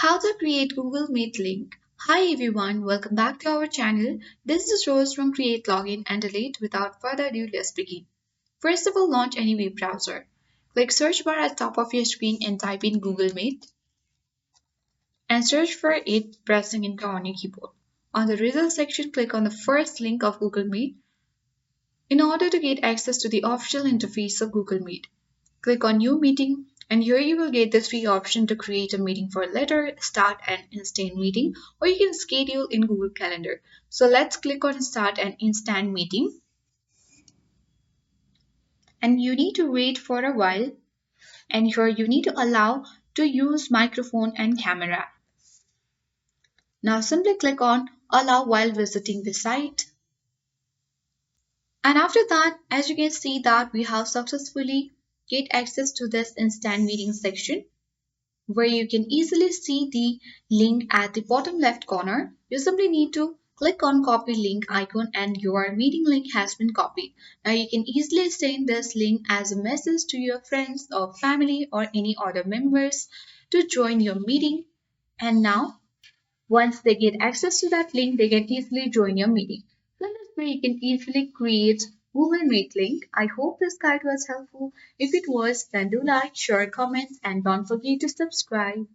How to create Google Meet link. Hi everyone, welcome back to our channel. This is Rose from Create Login and Delete. Without further ado, let's begin. First of all, launch any web browser. Click search bar at top of your screen and type in Google Meet and search for it pressing enter on your keyboard. On the results section, click on the first link of Google Meet in order to get access to the official interface of Google Meet. Click on New Meeting and here you will get the three options to create a meeting for letter, start an instant meeting, or you can schedule in Google Calendar. So let's click on start an instant meeting and you need to wait for a while and here you need to allow to use microphone and camera. Now simply click on allow while visiting the site. And after that, as you can see that we have successfully get access to this instant meeting section where you can easily see the link at the bottom left corner. You simply need to click on copy link icon and your meeting link has been copied. Now you can easily send this link as a message to your friends or family or any other members to join your meeting. And now once they get access to that link, they can easily join your meeting. So this way you can easily create Google Meet link. I hope this guide was helpful. If it was, then do like, share, comment, and don't forget to subscribe.